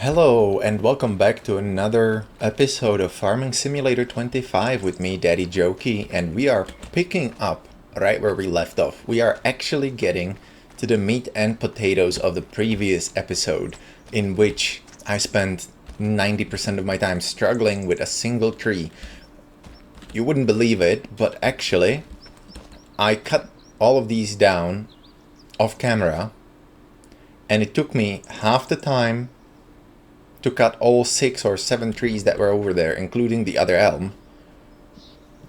Hello and welcome back to another episode of Farming Simulator 25 with me, Daddy Jokey, and we are picking up right where we left off. We are actually getting to the meat and potatoes of the previous episode, in which I spent 90% of my time struggling with a single tree. You wouldn't believe it, but actually I cut all of these down off camera, and it took me half the time to cut all 6 or 7 trees that were over there, including the other elm,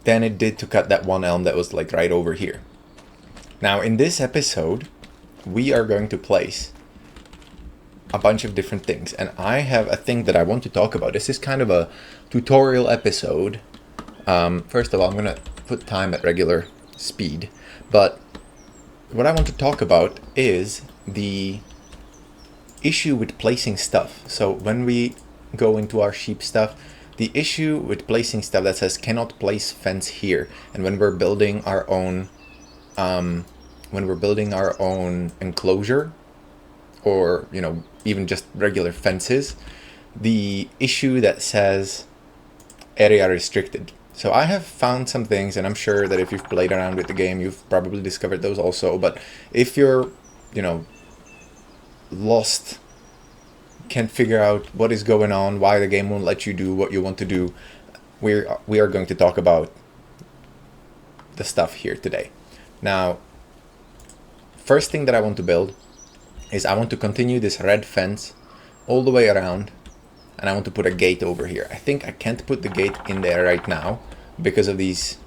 than it did to cut that one elm that was like right over here. Now in this episode, we are going to place a bunch of different things, and I have a thing that I want to talk about. This is kind of a tutorial episode. First of all, I'm gonna put time at regular speed, but what I want to talk about is the issue with placing stuff. So when we go into our sheep stuff, the issue with placing stuff that says cannot place fence here, and when we're building our own enclosure, or even just regular fences, the issue that says area restricted. So I have found some things, and I'm sure that if you've played around with the game, you've probably discovered those also. But if you're lost, can't figure out what is going on, why the game won't let you do what you want to do, we are going to talk about the stuff here today. Now, first thing that I want to build is I want to continue this red fence all the way around, and I want to put a gate over here. I think I can't put the gate in there right now because of these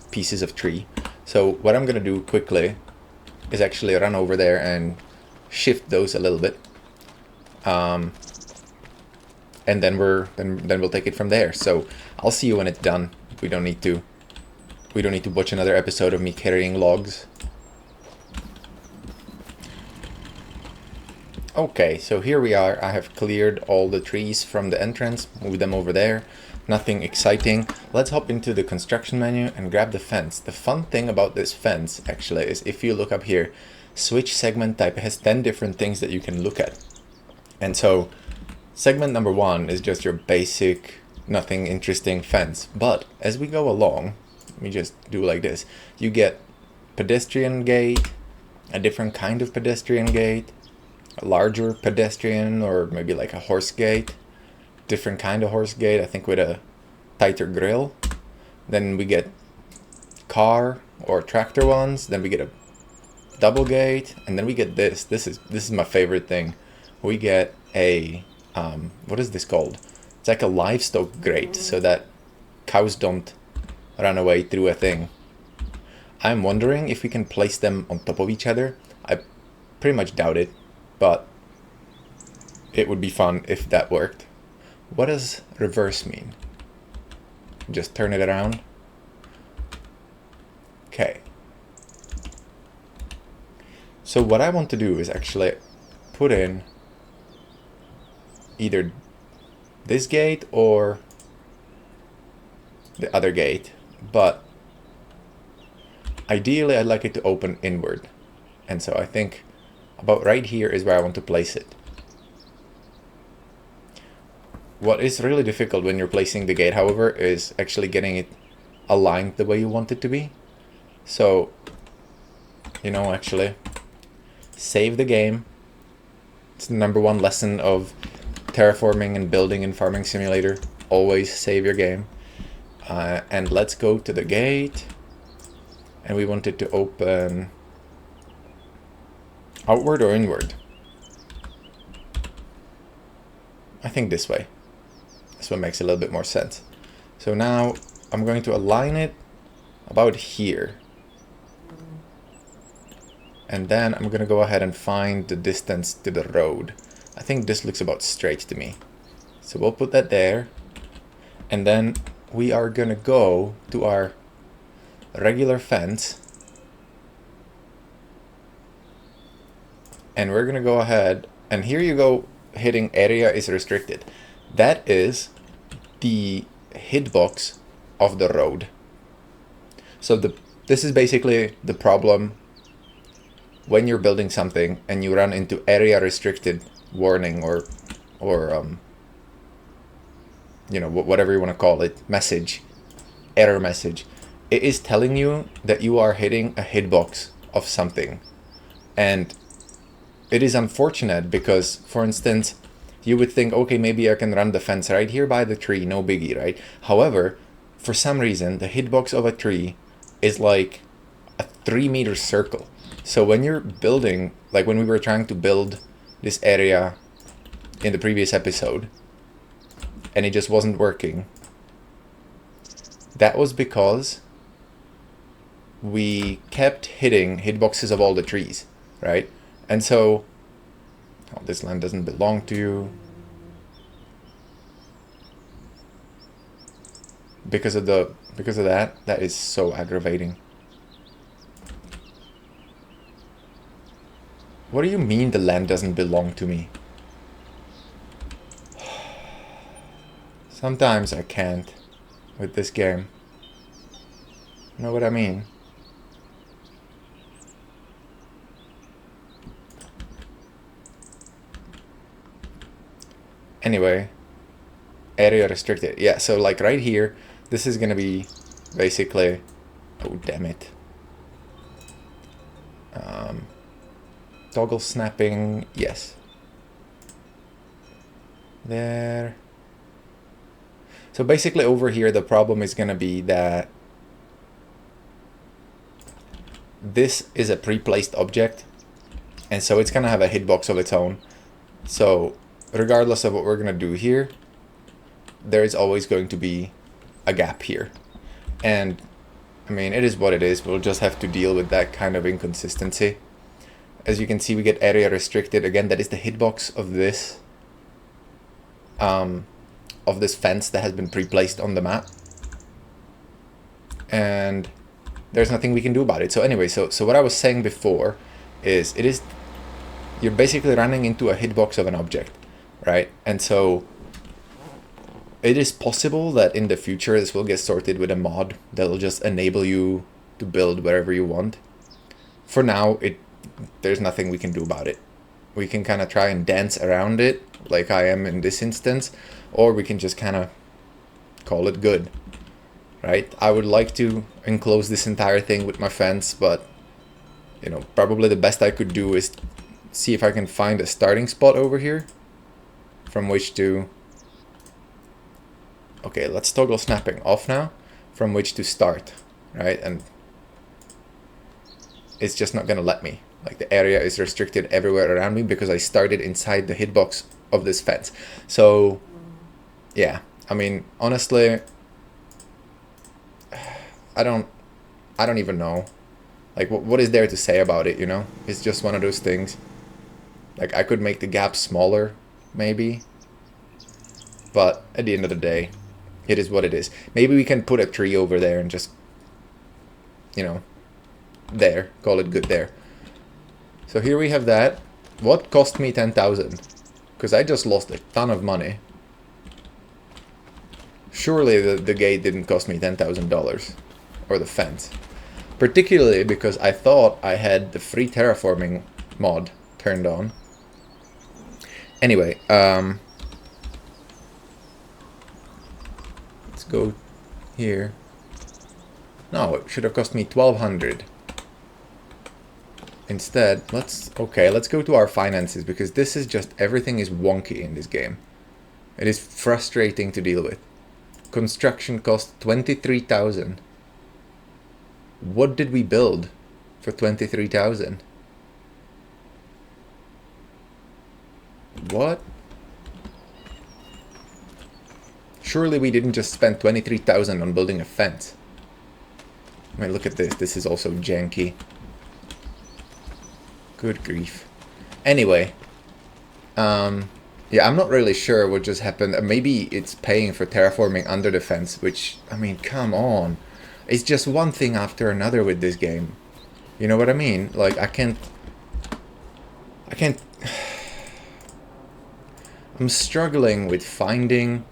pieces of tree. So what I'm gonna do quickly is actually run over there and shift those a little bit, and then we'll take it from there. So I'll see you when it's done. We don't need to watch another episode of me carrying logs. Okay, so here we are. I have cleared all the trees from the entrance, moved them over there. Nothing exciting. Let's hop into the construction menu and grab the fence. The fun thing about this fence actually is if you look up here, switch segment type, it has 10 different things that you can look at. And so segment number 1 is just your basic, nothing interesting fence. But as we go along, let me just do like this. You get pedestrian gate, a different kind of pedestrian gate, a larger pedestrian, or maybe like a horse gate, different kind of horse gate, I think with a tighter grill. Then we get car or tractor ones. Then we get a double gate, and then we get this. This is my favorite thing. We get a what is this called? It's like a livestock grate, so that cows don't run away through a thing. I'm wondering if we can place them on top of each other. I pretty much doubt it, but it would be fun if that worked. What does reverse mean? Just turn it around. Okay. So what I want to do is actually put in either this gate or the other gate, but ideally I'd like it to open inward. And so I think about right here is where I want to place it. What is really difficult when you're placing the gate, however, is actually getting it aligned the way you want it to be. So, actually, save the game. It's the number 1 lesson of terraforming and building in Farming Simulator. Always save your game. And let's go to the gate. And we want it to open outward or inward? I think this way. This one makes a little bit more sense. So now I'm going to align it about here. And then I'm going to go ahead and find the distance to the road. I think this looks about straight to me. So we'll put that there. And then we are going to go to our regular fence. And we're going to go ahead, and here you go, hitting area is restricted. That is the hitbox of the road. So this is basically the problem when you're building something and you run into area restricted warning or or you know, whatever you want to call it, message, error message, it is telling you that you are hitting a hitbox of something. And it is unfortunate because, for instance, you would think, okay, maybe I can run the fence right here by the tree, no biggie, right? However, for some reason, the hitbox of a tree is like a 3-meter circle. So when you're building, like when we were trying to build this area in the previous episode, and it just wasn't working, that was because we kept hitting hitboxes of all the trees, right? And so, oh, this land doesn't belong to you. Because of that is so aggravating. What do you mean the land doesn't belong to me? Sometimes I can't with this game. You know what I mean? Anyway, area restricted. Yeah, so like right here, this is gonna be basically, oh damn it. Toggle snapping, yes. There. So basically over here, the problem is gonna be that this is a pre-placed object, and so it's gonna have a hitbox of its own. So regardless of what we're gonna do here, there is always going to be a gap here. And I mean, it is what it is. We'll just have to deal with that kind of inconsistency. As you can see, we get area restricted. Again, that is the hitbox of this fence that has been pre-placed on the map. And there's nothing we can do about it. So anyway, so what I was saying before is you're basically running into a hitbox of an object, right? And so it is possible that in the future this will get sorted with a mod that will just enable you to build wherever you want. For now, there's nothing we can do about it. We can kind of try and dance around it, like I am in this instance, or we can just kind of call it good, right? I would like to enclose this entire thing with my fence, but you know, probably the best I could do is see if I can find a starting spot over here from which to... Okay, let's toggle snapping off now, from which to start, right? And it's just not gonna let me. Like, the area is restricted everywhere around me because I started inside the hitbox of this fence. So yeah, I mean, honestly, I don't even know. Like, what is there to say about it, you know? It's just one of those things. Like, I could make the gap smaller, maybe. But at the end of the day, it is what it is. Maybe we can put a tree over there and just, you know, there. Call it good there. So here we have that. What cost me 10,000? Because I just lost a ton of money. Surely the gate didn't cost me $10,000. Or the fence. Particularly because I thought I had the free terraforming mod turned on. Anyway, let's go here. No, it should have cost me 1,200. Instead, let's go to our finances, because this is just, everything is wonky in this game. It is frustrating to deal with. Construction cost 23,000. What did we build for 23,000? What? Surely we didn't just spend 23,000 on building a fence. I mean, look at this. This is also janky. Good grief. Anyway, yeah, I'm not really sure what just happened. Maybe it's paying for terraforming under the fence, which, I mean, come on. It's just one thing after another with this game. You know what I mean? Like, I can't... I'm struggling with finding,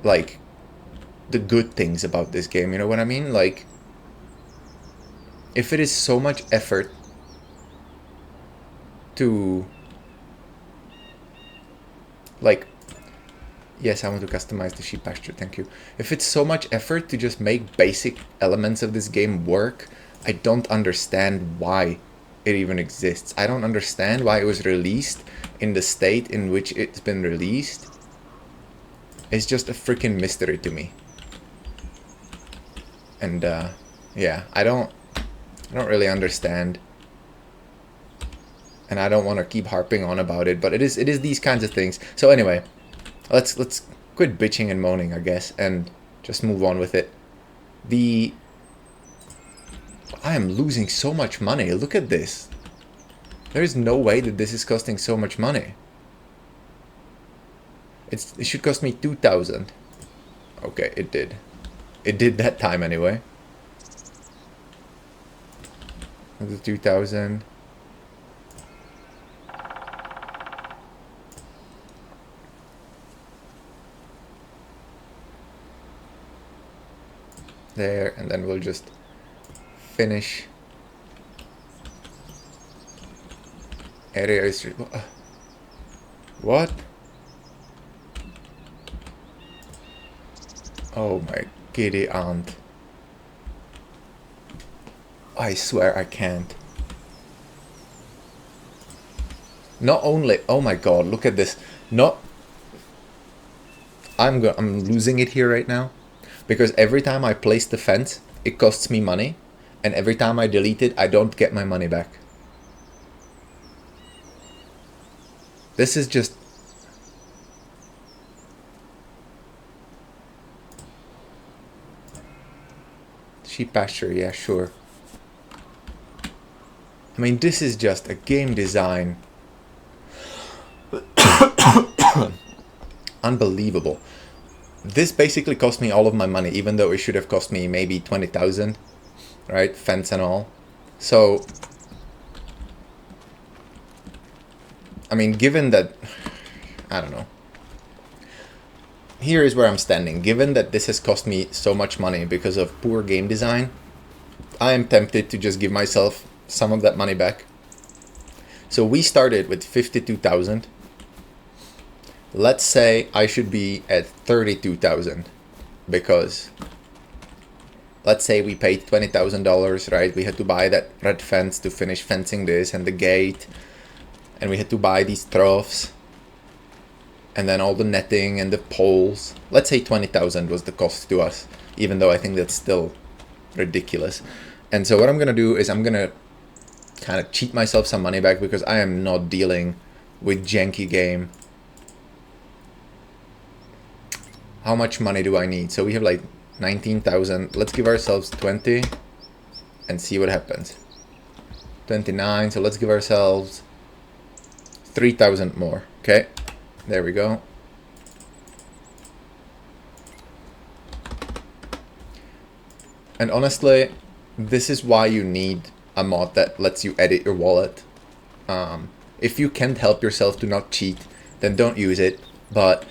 like, the good things about this game, you know what I mean? Like, if it is so much effort to Like, yes, I want to customize the sheep pasture, thank you. If it's so much effort to just make basic elements of this game work, I don't understand why it even exists. I don't understand why it was released in the state in which it's been released. It's just a freaking mystery to me. And yeah, I don't really understand. And I don't want to keep harping on about it, but it is these kinds of things. So anyway, let's quit bitching and moaning, I guess, and just move on with it. I am losing so much money. Look at this. There is no way that this is costing so much money. It should cost me 2,000. Okay, it did. It did that time anyway. The 2,000. There, and then we'll just finish. Area is... What? Oh my giddy aunt. I swear I can't. Not only... Oh my god, look at this. I'm losing it here right now. Because every time I place the fence, it costs me money. And every time I delete it, I don't get my money back. This is just... Sheep pasture, yeah, sure. I mean, this is just a game design. Unbelievable. This basically cost me all of my money, even though it should have cost me maybe 20,000, right? Fence and all. So, I mean, given that, I don't know. Here is where I'm standing. Given that this has cost me so much money because of poor game design, I am tempted to just give myself some of that money back. So we started with 52,000. Let's say I should be at 32,000 because let's say we paid $20,000, right? We had to buy that red fence to finish fencing this and the gate, and we had to buy these troughs and then all the netting and the poles. Let's say 20,000 was the cost to us, even though I think that's still ridiculous. And so what I'm gonna do is I'm gonna kind of cheat myself some money back because I am not dealing with janky game. How much money do I need? So we have like 19,000. Let's give ourselves 20 and see what happens. 29, so let's give ourselves 3,000 more. Okay, there we go. And honestly, this is why you need a mod that lets you edit your wallet. If you can't help yourself to not cheat, then don't use it. But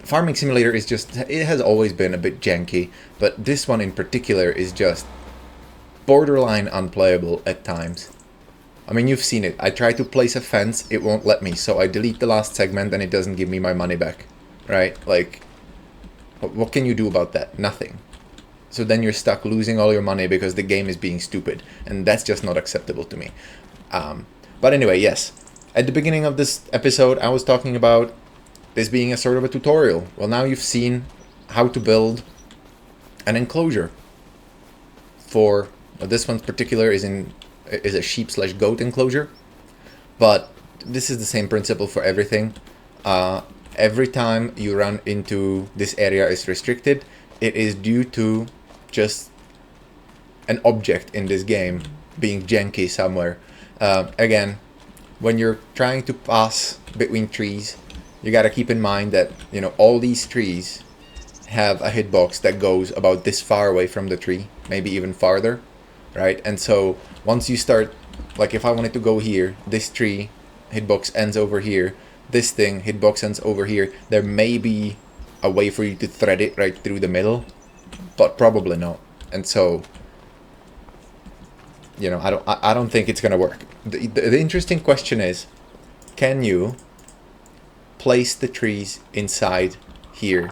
Farming Simulator is just, it has always been a bit janky, but this one in particular is just borderline unplayable at times. I mean, you've seen it. I try to place a fence, it won't let me, so I delete the last segment and it doesn't give me my money back, right? Like, what can you do about that? Nothing. So then you're stuck losing all your money because the game is being stupid, and that's just not acceptable to me. But anyway, yes. At the beginning of this episode, I was talking about this being a sort of a tutorial. Well, now you've seen how to build an enclosure for, well, this one in particular is a sheep/goat enclosure, but this is the same principle for everything. Every time you run into this area is restricted, it is due to just an object in this game being janky somewhere. Again, when you're trying to pass between trees, you gotta keep in mind that, you know, all these trees have a hitbox that goes about this far away from the tree, maybe even farther, right? And so once you start, like if I wanted to go here, this tree hitbox ends over here, this thing hitbox ends over here, there may be a way for you to thread it right through the middle, but probably not. And so, you know, I don't think it's gonna work. The interesting question is, can you place the trees inside here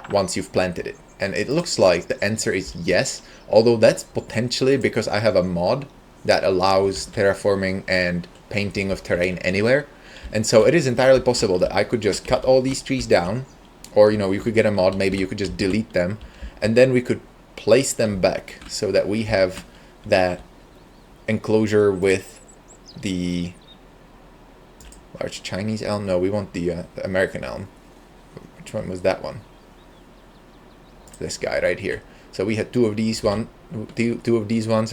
once you've planted it? And it looks like the answer is yes, although that's potentially because I have a mod that allows terraforming and painting of terrain anywhere. And so it is entirely possible that I could just cut all these trees down, or, you know, you could get a mod, maybe you could just delete them, and then we could place them back so that we have that enclosure with the large Chinese elm. No, we want the American elm. Which one was that one? This guy right here. So we had two of these ones,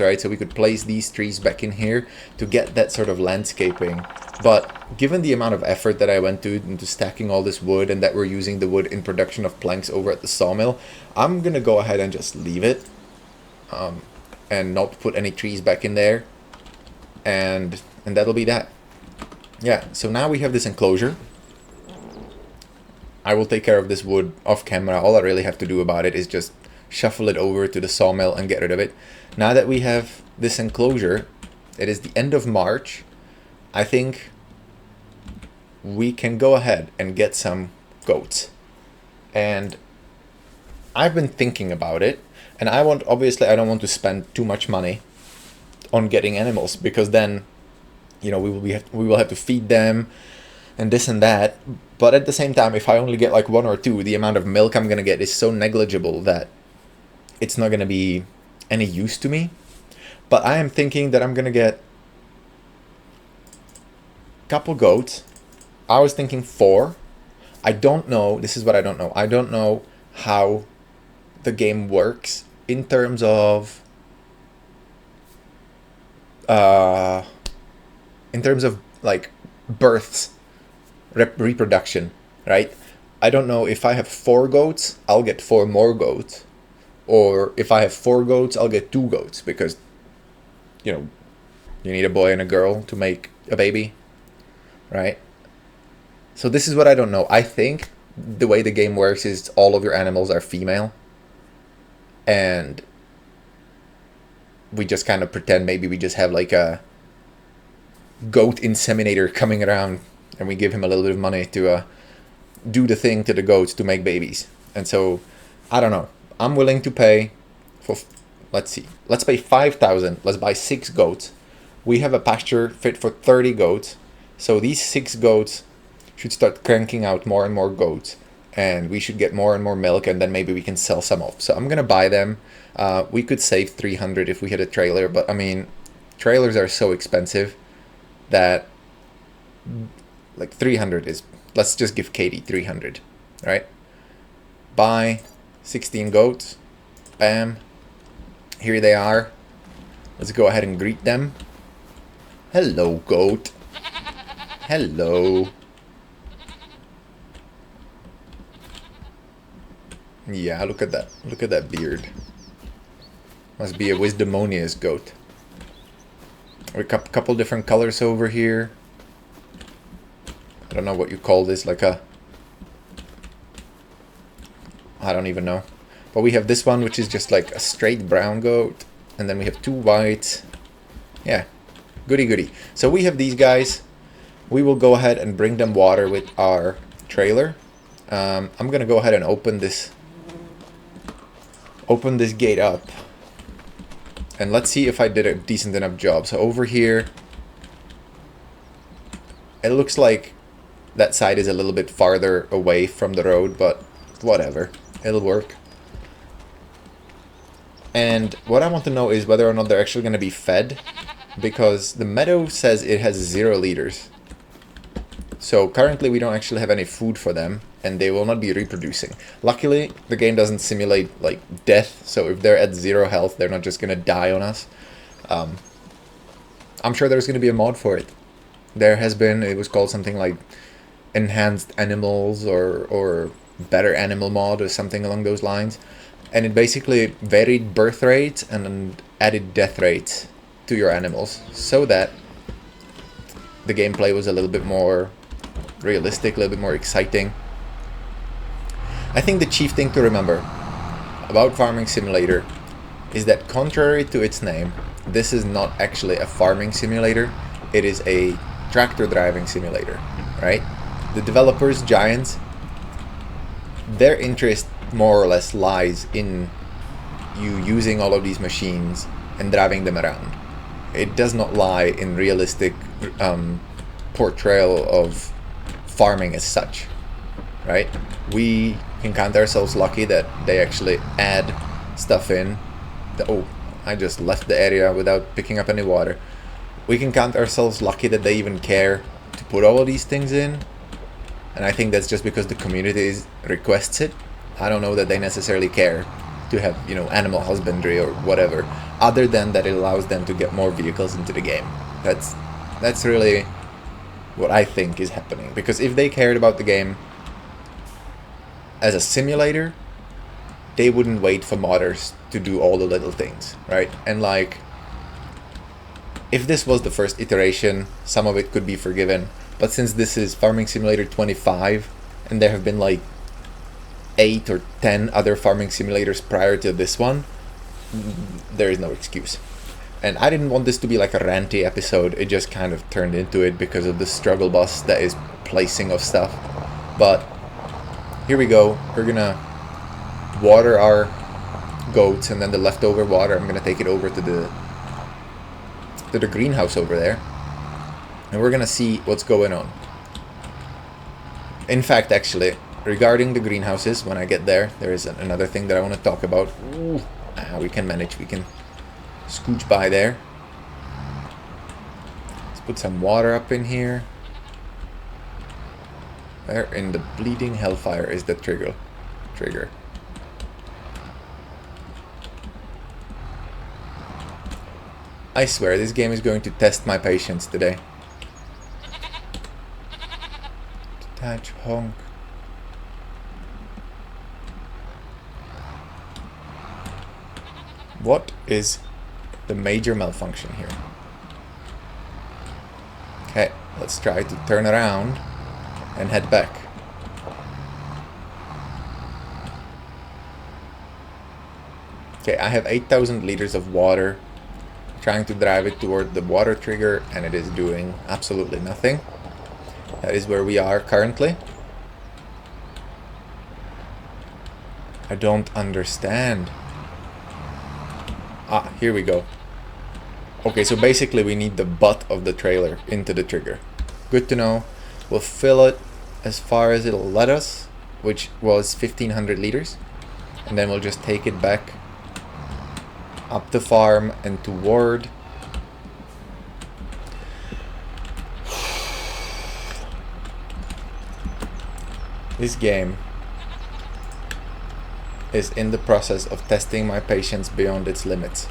right? So we could place these trees back in here to get that sort of landscaping. But given the amount of effort that I went to into stacking all this wood, and that we're using the wood in production of planks over at the sawmill, I'm gonna go ahead and just leave it and not put any trees back in there, and that'll be that. Yeah, so now we have this enclosure. I will take care of this wood off camera. All I really have to do about it is just shuffle it over to the sawmill and get rid of it. Now that we have this enclosure, it is the end of March. I think we can go ahead and get some goats. And I've been thinking about it, and obviously I don't want to spend too much money on getting animals, because then, you know, we will have to feed them and this and that. But at the same time, if I only get like one or two, the amount of milk I'm gonna get is so negligible that it's not gonna be any use to me. But I am thinking that I'm gonna get a couple goats. I was thinking 4. I don't know. This is what I don't know. I don't know how the game works in terms of like births, reproduction, right? I don't know if I have 4 goats, I'll get 4 more goats, or if I have 4 goats, I'll get 2 goats, because, you know, you need a boy and a girl to make a baby, right? So this is what I don't know. I think the way the game works is all of your animals are female, and we just kind of pretend maybe we just have like a goat inseminator coming around, and we give him a little bit of money to do the thing to the goats to make babies. And so, I don't know. I'm willing to pay for, let's see, let's pay 5,000. Let's buy 6 goats. We have a pasture fit for 30 goats. So these 6 goats should start cranking out more and more goats, and we should get more and more milk, and then maybe we can sell some off. So I'm gonna buy them. We could save 300 if we had a trailer, but I mean, trailers are so expensive that like 300 is, let's just give Katie 300, right? Buy 16 goats. Bam. Here they are. Let's go ahead and greet them. Hello, goat. Hello. Yeah, look at that. Look at that beard. Must be a wisdomonious goat. A couple different colors over here. I don't know what you call this, like a... I don't even know. But we have this one, which is just like a straight brown goat. And then we have 2 whites. Yeah, goody goody. So we have these guys. We will go ahead and bring them water with our trailer. I'm going to go ahead and open this gate up. And let's see if I did a decent enough job. So over here, it looks like that side is a little bit farther away from the road, but whatever, it'll work. And what I want to know is whether or not they're actually going to be fed, because the meadow says it has 0 liters. So currently we don't actually have any food for them, and they will not be reproducing. Luckily, the game doesn't simulate like death, so if they're at 0 health, they're not just gonna die on us. I'm sure there's gonna be a mod for it. There has been, it was called something like enhanced animals or better animal mod or something along those lines. And it basically varied birth rates and added death rates to your animals, so that the gameplay was a little bit more realistic, a little bit more exciting. I think the chief thing to remember about Farming Simulator is that, contrary to its name, this is not actually a farming simulator. It is a tractor driving simulator, right? the developers, giants, their interest more or less lies in you using all of these machines and driving them around. It does not lie in realistic portrayal of farming as such, right? We can count ourselves lucky that they actually add stuff in. Oh, I just left the area without picking up any water. We can count ourselves lucky that they even care to put all of these things in. And I think that's just because the community requests it. I don't know that they necessarily care to have, you know, animal husbandry or whatever, other than that it allows them to get more vehicles into the game. That's really what I think is happening. Because if they cared about the game as a simulator, they wouldn't wait for modders to do all the little things, right? And like, if this was the first iteration, some of it could be forgiven. But since this is Farming Simulator 25, and there have been like 8 or 10 other farming simulators prior to this one, there is no excuse. And I didn't want this to be like a ranty episode, it just kind of turned into it because of the struggle bus that is placing of stuff. But here we go, we're gonna water our goats, and then the leftover water I'm gonna take it over to the greenhouse over there, and we're gonna see what's going on. In fact, actually, regarding the greenhouses, when I get there, there is another thing that I want to talk about. Ooh, we can manage, we can scooch by there. Let's put some water up in here. Where in the bleeding hellfire is the trigger? I swear, this game is going to test my patience today. Detach, honk. What is the major malfunction here? Okay, let's try to turn around and head back. Okay, I have 8,000 liters of water. Trying to drive it toward the water trigger, and it is doing absolutely nothing. That is where we are currently. I don't understand. Ah, here we go. Okay, so basically we need the butt of the trailer into the trigger. Good to know. We'll fill it as far as it'll let us, which was 1,500 liters. And then we'll just take it back up the farm and toward this game is in the process of testing my patience beyond its limits.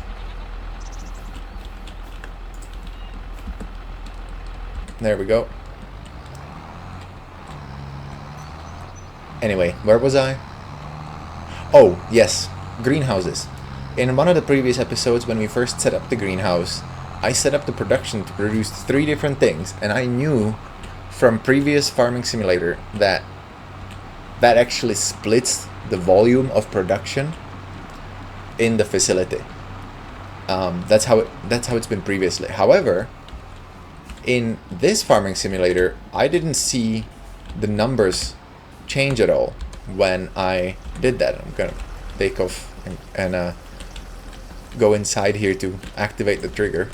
There we go. Anyway, where was I? Oh, yes, greenhouses. In one of the previous episodes, when we first set up the greenhouse, I set up the production to produce 3 different things, and I knew from previous farming simulator that actually splits the volume of production in the facility. That's how it's been previously. However, in this farming simulator, I didn't see the numbers change at all when I did that. I'm gonna take off and go inside here to activate the trigger.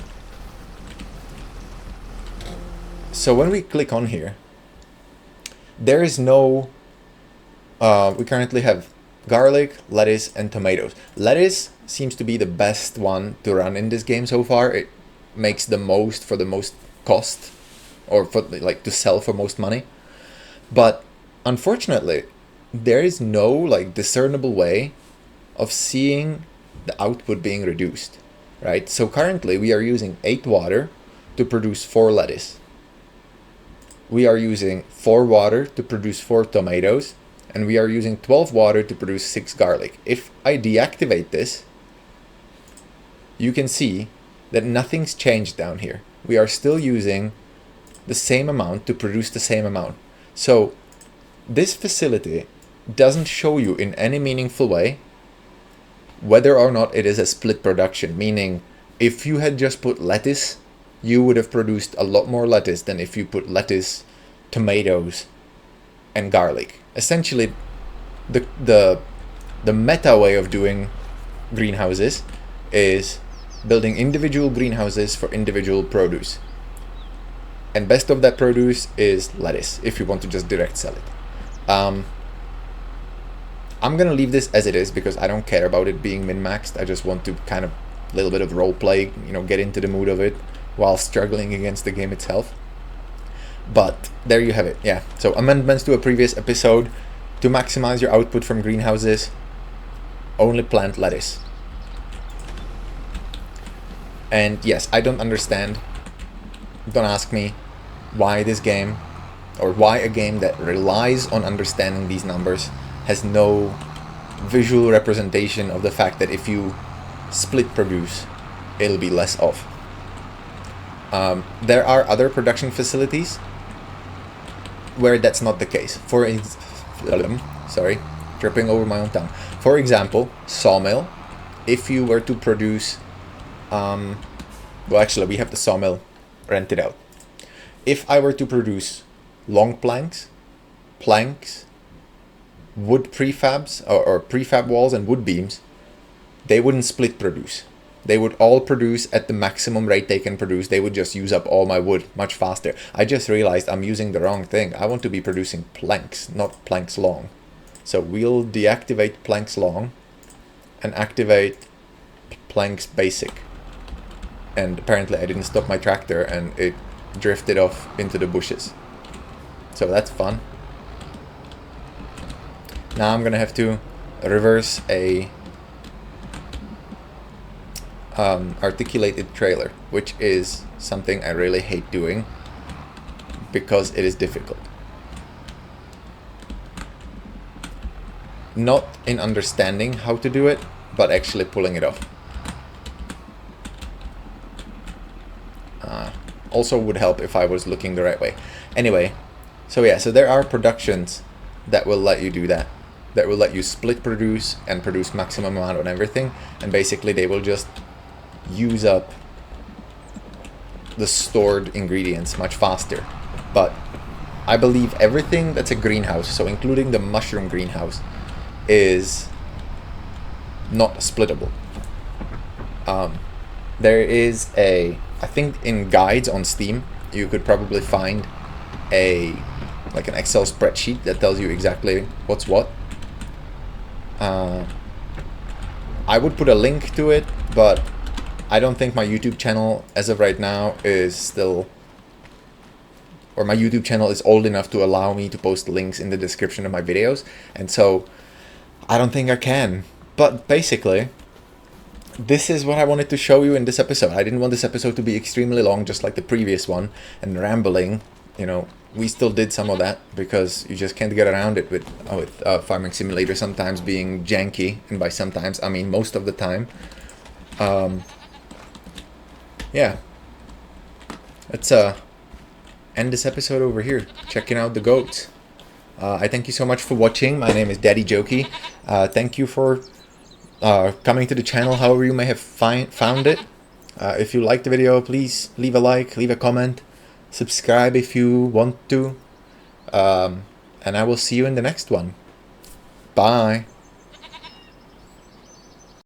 So when we click on here, there is no we currently have garlic, lettuce, and tomatoes. Lettuce seems to be the best one to run in this game so far. It makes the most for the most cost, or for like to sell for most money. But unfortunately, there is no like discernible way of seeing the output being reduced, right? So currently we are using 8 water to produce 4 lettuce. We are using 4 water to produce 4 tomatoes, and we are using 12 water to produce 6 garlic. If I deactivate this, you can see that nothing's changed down here. We are still using the same amount to produce the same amount. So this facility doesn't show you in any meaningful way whether or not it is a split production, meaning if you had just put lettuce, you would have produced a lot more lettuce than if you put lettuce, tomatoes, and garlic. Essentially, the meta way of doing greenhouses is building individual greenhouses for individual produce. And best of that produce is lettuce, if you want to just direct sell it. I'm gonna leave this as it is because I don't care about it being min-maxed. I just want to kind of a little bit of role play, you know, get into the mood of it while struggling against the game itself. But there you have it. Yeah, so amendments to a previous episode. To maximize your output from greenhouses, only plant lettuce. And yes, I don't understand. Don't ask me why this game, or why a game that relies on understanding these numbers has no visual representation of the fact that if you split produce, it'll be less off. There are other production facilities where that's not the case. Sorry, tripping over my own tongue. For example, sawmill. If you were to produce, well, actually, we have the sawmill rented out. If I were to produce long planks, wood prefabs, or prefab walls and wood beams, they wouldn't split produce. They would all produce at the maximum rate they can produce. They would just use up all my wood much faster. I just realized I'm using the wrong thing. I want to be producing planks, not planks long. So we'll deactivate planks long and activate planks basic. And apparently I didn't stop my tractor and it drifted off into the bushes. So that's fun. Now I'm gonna have to reverse a articulated trailer, which is something I really hate doing because it is difficult. Not in understanding how to do it, but actually pulling it off. Also would help if I was looking the right way. Anyway, so yeah, so there are productions that will let you do that. That will let you split produce and produce maximum amount on everything. And basically they will just use up the stored ingredients much faster. But I believe everything that's a greenhouse, so including the mushroom greenhouse, is not splittable. There is I think in guides on Steam, you could probably find like an Excel spreadsheet that tells you exactly what's what. I would put a link to it, but I don't think my YouTube channel as of right now is still, or my YouTube channel is old enough to allow me to post links in the description of my videos, and so I don't think I can. But basically, this is what I wanted to show you in this episode. I didn't want this episode to be extremely long, just like the previous one, and rambling. You know, we still did some of that because you just can't get around it with Farming Simulator sometimes being janky, and by sometimes I mean most of the time. Yeah, let's end this episode over here, checking out the goats. I thank you so much for watching. My name is Daddy Jokey. Thank you for coming to the channel however you may have found it. If you liked the video, please leave a like, leave a comment, subscribe if you want to, and I will see you in the next one. Bye.